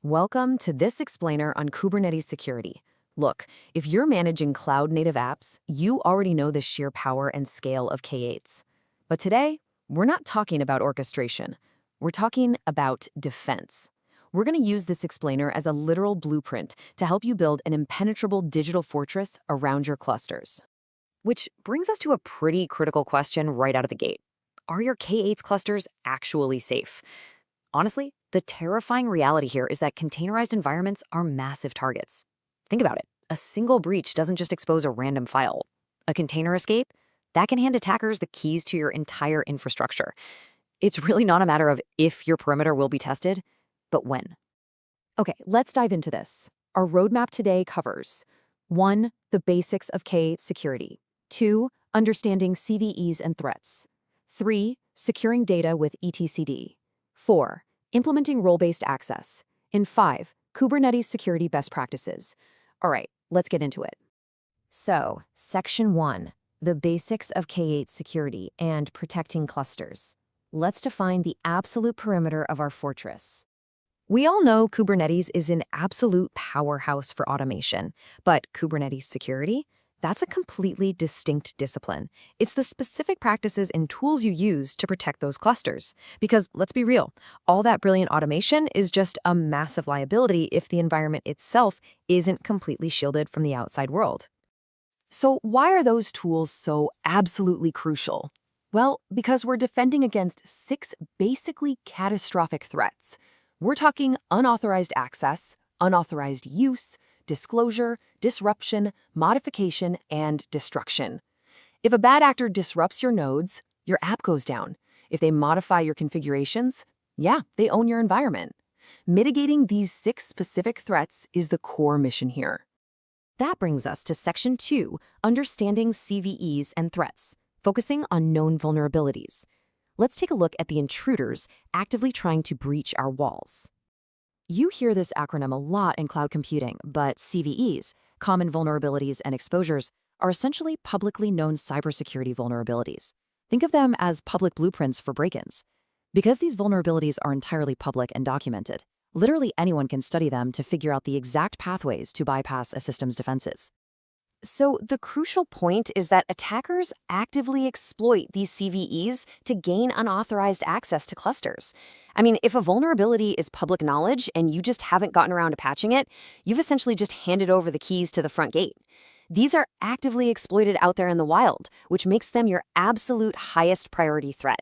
Welcome to this explainer on Kubernetes security. Look, if you're managing cloud-native apps, you already know the sheer power and scale of K8s. But today, we're not talking about orchestration. We're talking about defense. We're going to use this explainer as a literal blueprint to help you build an impenetrable digital fortress around your clusters. Which brings us to a pretty critical question right out of the gate. Are your K8s clusters actually safe? Honestly, the terrifying reality here is that containerized environments are massive targets. Think about it. A single breach doesn't just expose a random file. A container escape, that can hand attackers the keys to your entire infrastructure. It's really not a matter of if your perimeter will be tested, but when. Okay, let's dive into this. Our roadmap today covers 1. The basics of K8 security. 2. Understanding CVEs and threats. 3. Securing data with etcd. 4. Implementing role-based access. And 5. Kubernetes security best practices. All right, let's get into it. So, Section 1. The basics of K8 security and protecting clusters. Let's define the absolute perimeter of our fortress. We all know Kubernetes is an absolute powerhouse for automation, but Kubernetes security? That's a completely distinct discipline. It's the specific practices and tools you use to protect those clusters. Because, let's be real, all that brilliant automation is just a massive liability if the environment itself isn't completely shielded from the outside world. So why are those tools so absolutely crucial? Well, because we're defending against 6 basically catastrophic threats. We're talking unauthorized access, unauthorized use, disclosure, disruption, modification, and destruction. If a bad actor disrupts your nodes, your app goes down. If they modify your configurations, they own your environment. Mitigating these 6 specific threats is the core mission here. That brings us to Section 2, Understanding CVEs and Threats, focusing on known vulnerabilities. Let's take a look at the intruders actively trying to breach our walls. You hear this acronym a lot in cloud computing, but CVEs, common vulnerabilities and exposures, are essentially publicly known cybersecurity vulnerabilities. Think of them as public blueprints for break-ins. Because these vulnerabilities are entirely public and documented, literally anyone can study them to figure out the exact pathways to bypass a system's defenses. So the crucial point is that attackers actively exploit these CVEs to gain unauthorized access to clusters. I mean, if a vulnerability is public knowledge and you just haven't gotten around to patching it, you've essentially just handed over the keys to the front gate. These are actively exploited out there in the wild, which makes them your absolute highest priority threat.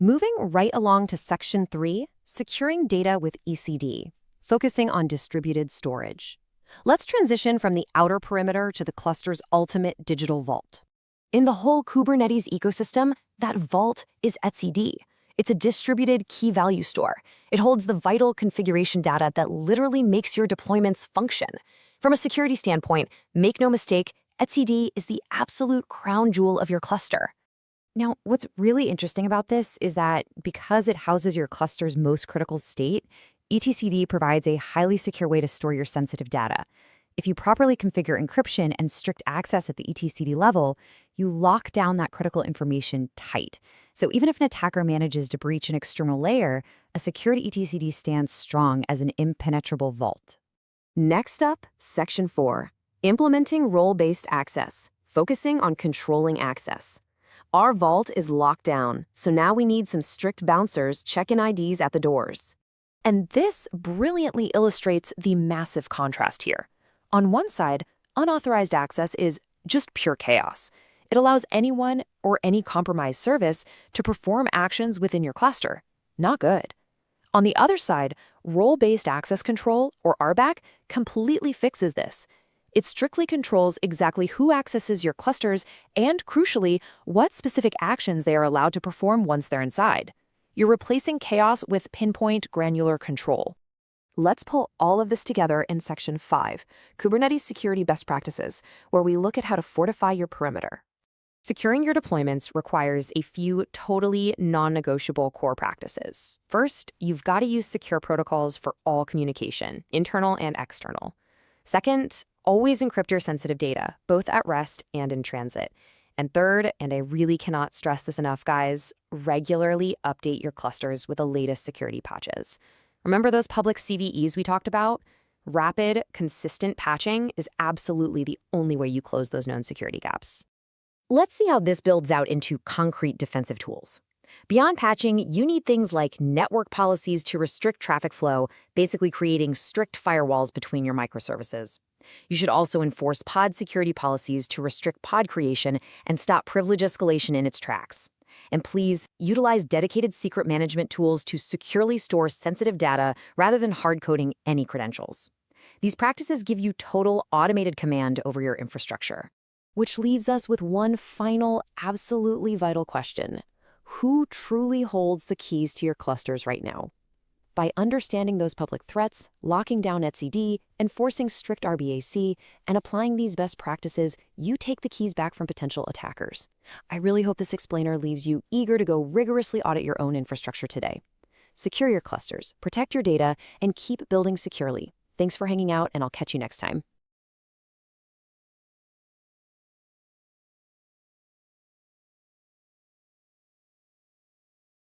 Moving right along to Section 3, Securing Data with ECD, focusing on distributed storage. Let's transition from the outer perimeter to the cluster's ultimate digital vault. In the whole Kubernetes ecosystem, that vault is etcd. It's a distributed key value store. It holds the vital configuration data that literally makes your deployments function. From a security standpoint, make no mistake, etcd is the absolute crown jewel of your cluster. Now, what's really interesting about this is that because it houses your cluster's most critical state, etcd provides a highly secure way to store your sensitive data. If you properly configure encryption and strict access at the etcd level, you lock down that critical information tight. So even if an attacker manages to breach an external layer, a secured etcd stands strong as an impenetrable vault. Next up, Section 4, Implementing Role-Based Access, focusing on controlling access. Our vault is locked down, so now we need some strict bouncers checking IDs at the doors. And this brilliantly illustrates the massive contrast here. On one side, unauthorized access is just pure chaos. It allows anyone or any compromised service to perform actions within your cluster. Not good. On the other side, role-based access control, or RBAC, completely fixes this. It strictly controls exactly who accesses your clusters and, crucially, what specific actions they are allowed to perform once they're inside. You're replacing chaos with pinpoint granular control. Let's pull all of this together in Section 5, Kubernetes Security Best Practices, where we look at how to fortify your perimeter. Securing your deployments requires a few totally non-negotiable core practices. First, you've got to use secure protocols for all communication, internal and external. Second, always encrypt your sensitive data, both at rest and in transit. And third, and I really cannot stress this enough, guys, regularly update your clusters with the latest security patches. Remember those public CVEs we talked about? Rapid, consistent patching is absolutely the only way you close those known security gaps. Let's see how this builds out into concrete defensive tools. Beyond patching, you need things like network policies to restrict traffic flow, basically creating strict firewalls between your microservices. You should also enforce pod security policies to restrict pod creation and stop privilege escalation in its tracks. And please, utilize dedicated secret management tools to securely store sensitive data rather than hard-coding any credentials. These practices give you total automated command over your infrastructure. Which leaves us with one final, absolutely vital question. Who truly holds the keys to your clusters right now? By understanding those public threats, locking down etcd, enforcing strict RBAC, and applying these best practices, you take the keys back from potential attackers. I really hope this explainer leaves you eager to go rigorously audit your own infrastructure today. Secure your clusters, protect your data, and keep building securely. Thanks for hanging out, and I'll catch you next time.